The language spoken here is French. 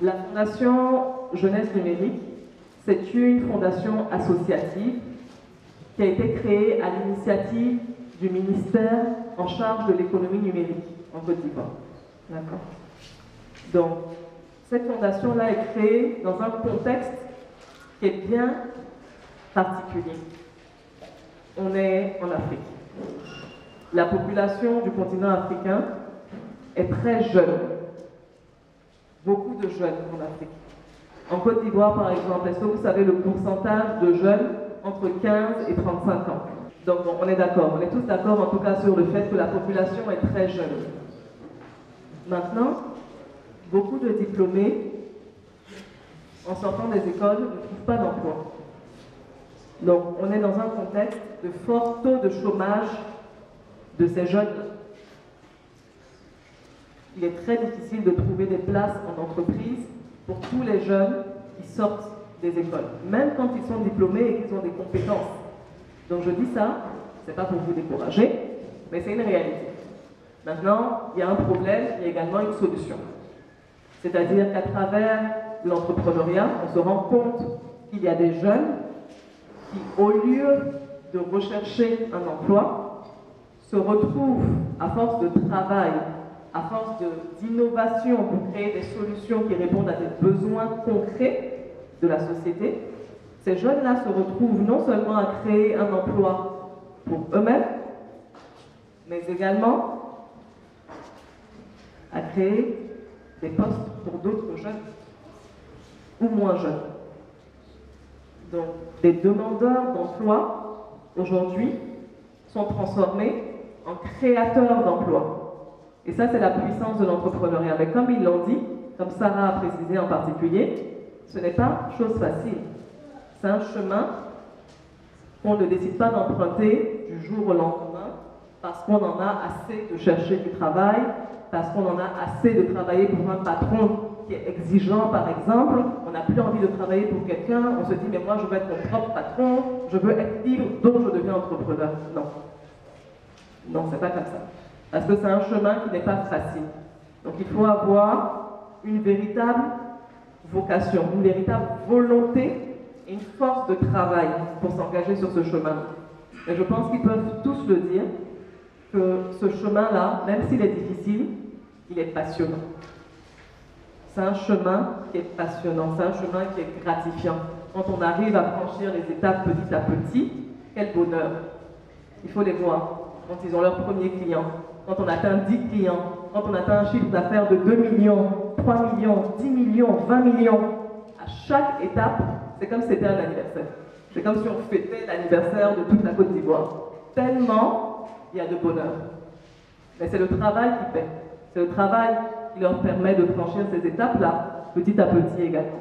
La Fondation Jeunesse Numérique, c'est une fondation associative qui a été créée à l'initiative du ministère en charge de l'économie numérique en Côte d'Ivoire. D'accord. Donc, cette fondation-là est créée dans un contexte qui est bien particulier. On est en Afrique. La population du continent africain est très jeune. Beaucoup de jeunes en Afrique. En Côte d'Ivoire, par exemple, est-ce que vous savez le pourcentage de jeunes entre 15 et 35 ans? Donc, bon, on est d'accord. On est tous d'accord, en tout cas, sur le fait que la population est très jeune. Maintenant, beaucoup de diplômés, en sortant des écoles, ne trouvent pas d'emploi. Donc, on est dans un contexte de fort taux de chômage de ces jeunes. Il est très difficile de trouver des places en entreprise pour tous les jeunes qui sortent des écoles, même quand ils sont diplômés et qu'ils ont des compétences. Donc je dis ça, c'est pas pour vous décourager, mais c'est une réalité. Maintenant, il y a un problème, il y a également une solution. C'est-à-dire qu'à travers l'entrepreneuriat, on se rend compte qu'il y a des jeunes qui, au lieu de rechercher un emploi, se retrouvent, à force de travail, à force d'innovation pour créer des solutions qui répondent à des besoins concrets de la société, ces jeunes-là se retrouvent non seulement à créer un emploi pour eux-mêmes, mais également à créer des postes pour d'autres jeunes ou moins jeunes. Donc, les demandeurs d'emploi, aujourd'hui, sont transformés en créateurs d'emplois. Et ça, c'est la puissance de l'entrepreneuriat. Mais comme ils l'ont dit, comme Sarah a précisé en particulier, ce n'est pas chose facile. C'est un chemin qu'on ne décide pas d'emprunter du jour au lendemain parce qu'on en a assez de chercher du travail, parce qu'on en a assez de travailler pour un patron qui est exigeant, par exemple. On n'a plus envie de travailler pour quelqu'un. On se dit, mais moi, je veux être mon propre patron, je veux être libre, donc je deviens entrepreneur. Non. Non, c'est pas comme ça. Parce que c'est un chemin qui n'est pas facile. Donc il faut avoir une véritable vocation, une véritable volonté et une force de travail pour s'engager sur ce chemin. Et je pense qu'ils peuvent tous le dire, que ce chemin-là, même s'il est difficile, il est passionnant. C'est un chemin qui est passionnant, c'est un chemin qui est gratifiant. Quand on arrive à franchir les étapes petit à petit, quel bonheur. Il faut les voir quand ils ont leur premier client. Quand on atteint 10 clients, quand on atteint un chiffre d'affaires de 2 millions, 3 millions, 10 millions, 20 millions, à chaque étape, c'est comme si c'était un anniversaire. C'est comme si on fêtait l'anniversaire de toute la Côte d'Ivoire. Tellement il y a de bonheur. Mais c'est le travail qui paie. C'est le travail qui leur permet de franchir ces étapes-là, petit à petit également.